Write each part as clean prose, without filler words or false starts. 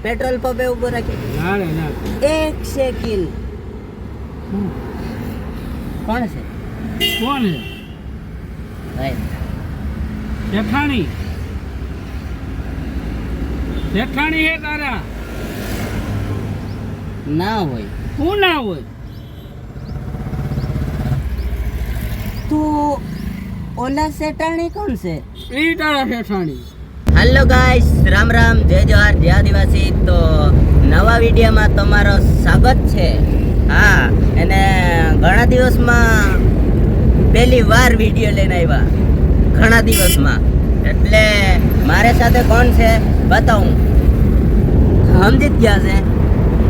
Petrol પંપે ઉભો રાખી. એક second. કોણ છે? કોણ છે? ભાઈ જેઠાણી. જેઠાણી હે તારા? ના હોય. શું ના હોય? તો ઓલા સેટાણી કોણ છે? એ તારા જેઠાણી. હેલો ગાઈસ, રામ રામ, જય જોહાર, જય આદિવાસી. તો નવા વિડીયોમાં તમારો સ્વાગત છે. હા, અને ઘણા દિવસમાં પહેલી વાર વિડીયો લઈને આવ્યા, ઘણા દિવસમાં. એટલે મારે સાથે કોણ છે બતાવું. સમજી જ ગયા છે.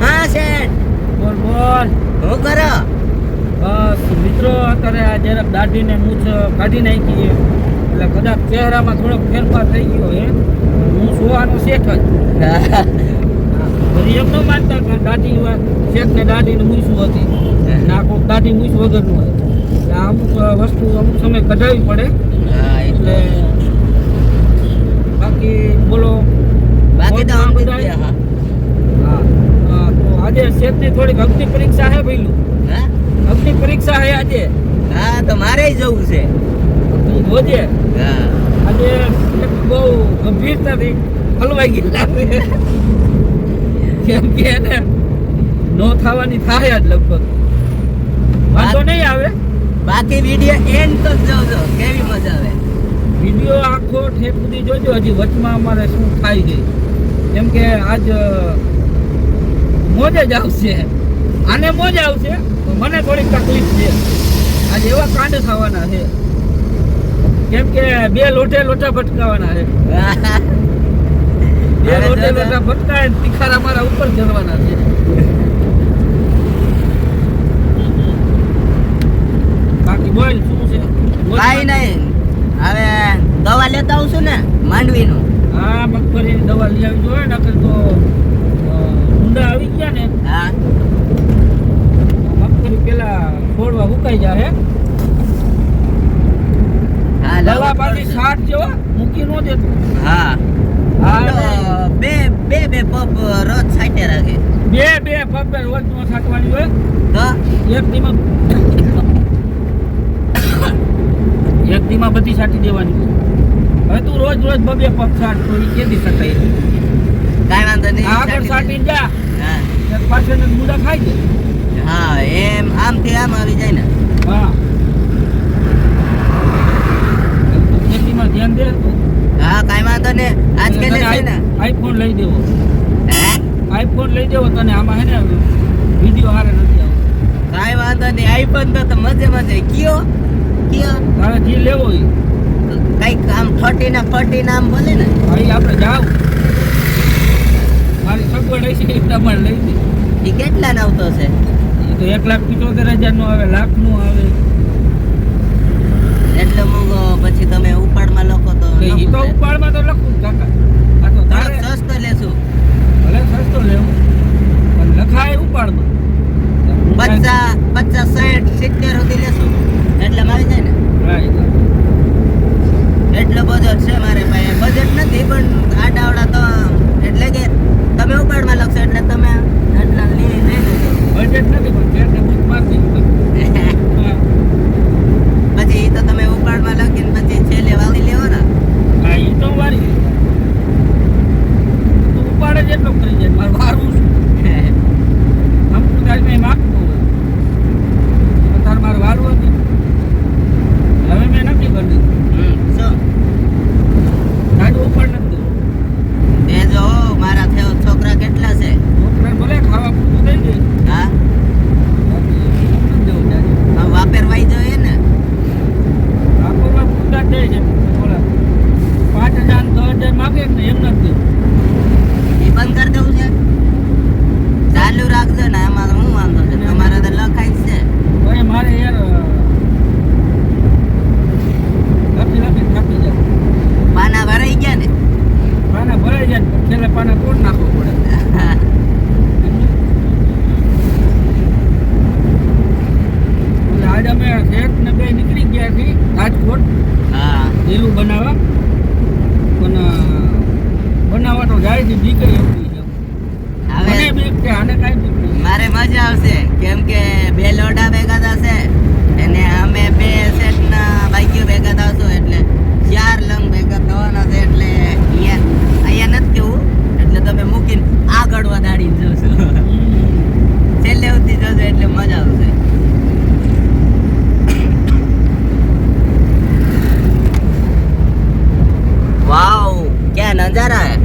હા શેઠ, બોલ બોલ. હું કરો? બસ મિત્રો, અત્યારે આ જરાક દાઢીને મૂછ કાઢી નાખી એટલે કદાચ ચહેરામાં થોડોક ફેરફાર થઈ ગયો હે. હું સુવાનો શેઠ જ. હજી એમ ન માનતા કે દાઢી શેઠને દાઢીને મૂછું હતી, ના કોઈક દાઢી મૂછ વગરનું હોય. એટલે અમુક વસ્તુ અમુક સમય કઢાવવી પડે. હા, એટલે બાકી બોલો. બાકી તો મોજમાં સમજી જ બધાય? ગયા. હા હા, તો આજે શેઠની થોડીક અગ્નિ પરીક્ષા હે ભઈલું. હા અગ્નિ પરીક્ષા હે આજે. હા, તો મારે જવું છે. તું જોજે. હા, આજે એક બહુ ગંભીરતાથી હલવાઈ ગયેલા છે. કેમ કે એને નો થવાની થાય જ લગભગ. વાંધો નહીં આવે. બાકી વિડીયો એન્ડ તો જોજો, કેવી મજા આવે. વિડીયો આખો ઠેક સુધી જોજો. હજી વચમાં અમારે શું થાય છે, કેમ કે આજ મોજ જ આવશે. આને મોજ આવશે, તો મને થોડીક તકલીફ છે. આજે એવા કાંડ થવાના છે, કેમ કે બે લોટે લોટા ભટકાવાના છે. બે લોટે લોટા ભટકાય, તિખારા મારા ઉપર ચડવાના છે. બાકી બોલ, શું છે? કાઈ નહીં. હવે દવા લેતા આવું છું ને માંડવીનું. હા, મગફળીની દવા લઈ આવી જોઈએ, નકર તો ઊંડા આવી ગયા ને, હા, મગફળી પેલા છોડવા ઉકાઈ જાય. હા, દવા પાછી 60 જેવા મૂકી નો દેતું. હા હા, તો બે બે બે પપ રોજ સાઈટે રાખે. બે પગ રોજ નો છાંટવાની હોય. તો એક દીમાં બધી છાંટી દેવાની હોય. હવે તું રોજ બબે પગ છાંટ, તો ઈ કેદી શકાય? કાઈ વાંધો નહીં. આગળ છાંટી જા, હા એક પાછળ મુડા ખાઈ દે. હા, એમ આમથી આમ આવી જાય ને. હા, ખેતીમાં ધ્યાન દે તું. હા, કાઈ વાંધો નહીં. આજકાલ છે ને આઈફોન લઈ દેવો. હે, આઈફોન લઈ દેવો તને. આમાં હે ને વિડીયો હારે નથી આવતો. કાઈ વાંધો નહીં. આઈફોન તો મજે કયો તારે જે લેવો હોય કઈક આમ 30 ના 40 નામ બોલે ને. અહીં આપણે જાવ, મારી સગવડ હશે એ પ્રમાણે લઈ દે. એ કેટલા ના આવતો છે? એ તો 1,75,000 નો આવે, લાખ નું આવે. એટલે મોંઘો. પછી તમે ઉપાડમાં લખો તો એ તો ઉપાડમાં તો લખું જ કાકા. આ તો તારે સસ્તો લેશું. ભલે સસ્તો લેવું, પણ લખાય ઉપાડમાં. 50 60 70 સુધી લેશું એટલે આવી જાય ને. રાઈટ. એટલો બધો છે મારે પાસે. બજેટ નથી, પણ આડાવડા તો એટલે કે તમે ઉપાડમાં લખશો એટલે તમે એટલા લઈ લેજો. બજેટ નથી, પણ ક્યારે બુક મારતી. પછી એ તો તમે ઉપાડમાં લખીને પછી છેલ્લે વાળી લેવો ને. હા, એ તો વારી. તું ઉપાડ આગળ વધારી જોશું. છેલ્લે સુધી જોજો એટલે મજા આવશે. वाओ क्या नजारा है.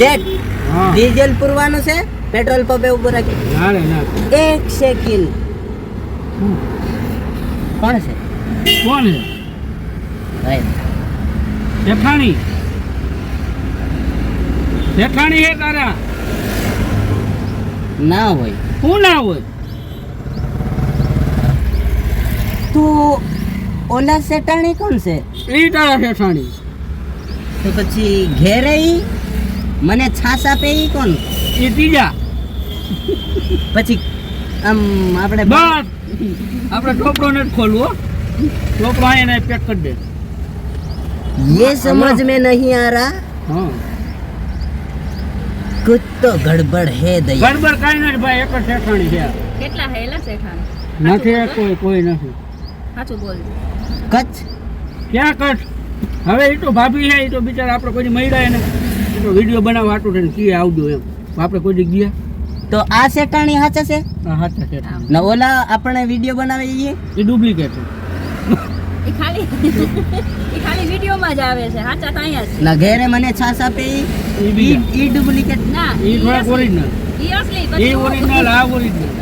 સેટ હા ડીઝલ પૂરવાનું છે. પેટ્રોલ પંપે ઉભું રાખી ના રે ના 1 સેકન્ડ. કોણ છે? કોણ છે ભાઈ જેઠાણી જેઠાણી હે તારા ના હોય શું ના હોય તો ઓલા સેટાણી કોણ છે? એ તારા જેઠાણી તો પછી ઘેરે ઈ મને છાસ આપે ઈ કોણ? એ ત્રીજા પછી આમ આપણે બસ આપણે ટોપડો નથી ખોલવો ટોપડો એને પેક કરી દે ये समझ में नहीं आ रहा. હા कुछ तो गड़बड़ है दया. ગડબડ કાંઈ નથી ભાઈ એક જ જેઠાણી છે કેટલા હેલા શેઠાણી નથી કોઈ નથી સાચું બોલજો. કચ્છ ક્યાં કચ્છ હવે એ તો ભાભી છે એ તો બિચારા આપણે કોઈ મળ્યા એને એ તો વિડીયો બનાવવા હાટું થઈને કીએ આવજો એમ આપણે કોઈ દી ગયા તો આ સેટાણી હાચા છે હા હાચા છે ને ઓલા આપણે વિડીયો બનાવી જઈએ એ ડુપ્લિકેટ છે એ ખાલી વિડીયોમાં જ આવે છે સાચા તો અહીંયા જ ના ઘેરે મને છાસ આપે ઈ ઈ બીજા. ઈ ડુપ્લિકેટ. ના એ થોડાક ઓરિજિનલ ઈ અસલી એ પછી ઓરિજિનલ આ ઓરિજિનલ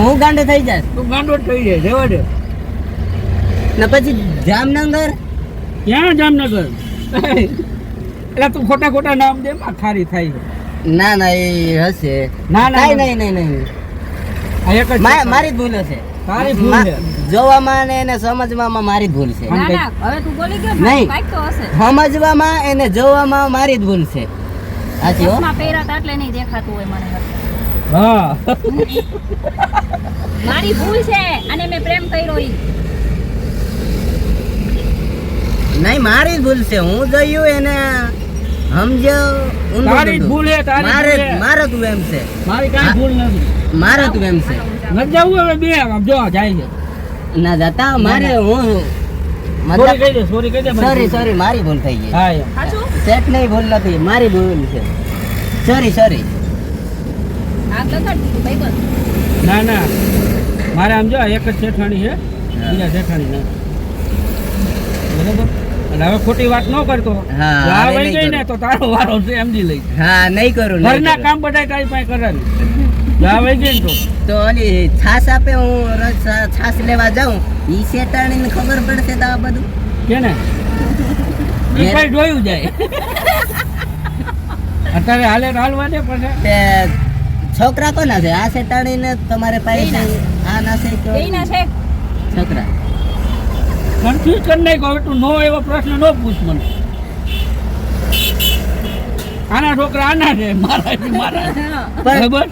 હું ગાંડો થઈ જાય તું ગાંડો જ થઈ જાય જવા દે ને પછી જામનગર ક્યાં જામનગર એટલે તું ખોટા ખોટા નામ દે માં ખારી થાય છે. ના ના એ હશે. ના ના કાંઈ નહીં આ એક જ મારી જ ભૂલ હશે. તારી ભૂલ છે જોવામાં ને એને સમજવામાં મારી જ ભૂલ છે. ના ના હવે તું બોલી ગયો નહીં. ને કાંઈક તો હશે સમજવામાં એને જોવામાં મારી જ ભૂલ છે. સાચી હો. ચશ્મા પહેર્યા તા એટલે નહીં દેખાતું હોય મને હા મારી ભૂલ છે અને મેં પ્રેમ કર્યો ઈ નહીં મારી જ ભૂલ છે. હું જોયું એને સમજો ઊંધું તારી જ બધું. ભૂલ છે તારી મારે ભૂલ છે. મારો તું એમ છે. મારી કાંઈ ભૂલ નથી મારો તું એમ છે. નથી જવું હવે બે આમ જો જાય છે ના જતા મારે હું સોરી કહી દે સોરી કહી દે સોરી મારી ભૂલ થઈ ગઈ. હા યાર. સાચું સેટ નહીં ભૂલ નથી મારી ભૂલ છે. સોરી આ લગાડ દીધું ભાઈ બસ ના ના મારે આમ જો એક જ શેઠાણી છે બીજા શેઠાણી ના બરોબર એટલે હવે ખોટી વાત ન કરતો હા, જો આ હવે વહી નહીં ગઈ કરું. ને તો તારો વારો છે સમજી લઈ હા નહીં કરું નહીં ઘરના કરું. કામ બધા તારી પાસે કરાવી જો આ વહી ગઈ ને તો ઓલી છાસ આપે હું રોજ છાસ લેવા જાઉં ઈ શેતાણીને ખબર પડશે તો આ બધું કે ને એ કઈ જોયું જાય અત્યારે હાલે તો હાલવા દે પછી તે છોકરા કોના છે? આ શેતાણીને તમારે પાસે એના. આ ના છે કે એના છે છોકરા? કન્ફ્યુઝ કરી નાખ હવે તું નો એવો પ્રશ્ન નો પૂછ મને આના છોકરા આના છે મારા છે મારા છે. બરાબર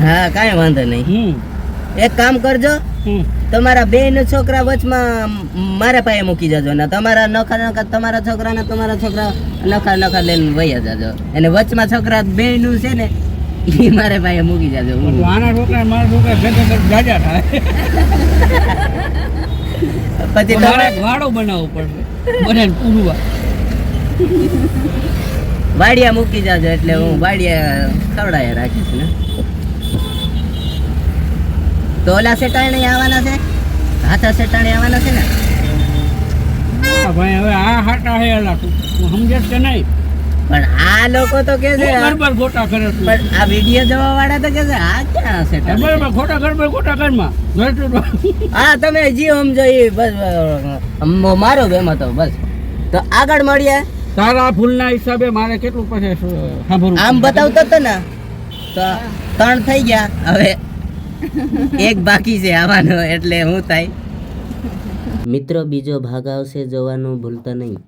હા કાંઈ વાંધો નહીં. એક કામ કરજો તમારા બે નો છોકરા વચમાં મારા પાસે મૂકી જજો ને તમારા નખા તમારા છોકરા નખા લઈને વયા જાજો અને વચમાં છોકરા બે નું છે ને એ મારે પાસે મૂકી જાજો. તો આના છોકરા ને મારા છોકરા ભેગા કરી જાજા થાય પછી મારે તમારે એક વાડો બનાવવો પડશે બધાને પૂરવા વાડિયા મૂકી જાજો એટલે હું વાડિયા ખવડાયા રાખીશ ને. તો ઓલા સેટાણી આવવાના છે? હાથા સેટાણી આવવાના છે ને? હા ભાઈ હવે આ હાટા હે એલા તું સમજે કે નહીં પણ આ લોકો તો કે છે ગડબડ ખોટા કરે તું. પણ આ વિડીયો જોવા વાળા તો કે છે આ ક્યાં હશે ગડબડ ખોટા ગડબડ ખોટા ઘરમાં હા તમે જી સમજો એ બસ મારો બેમ હતો બસ તો આગળ મળીએ તારા ભૂલના હિસાબે મારે કેટલું પછી સાંભળવું આમ બતાવતો હતો ને તો 3 થઈ ગયા હવે એક બાકી છે આવવાનો એટલે હું થાય મિત્રો બીજો ભાગ આવશે જોવાનું ભૂલતા નહીં.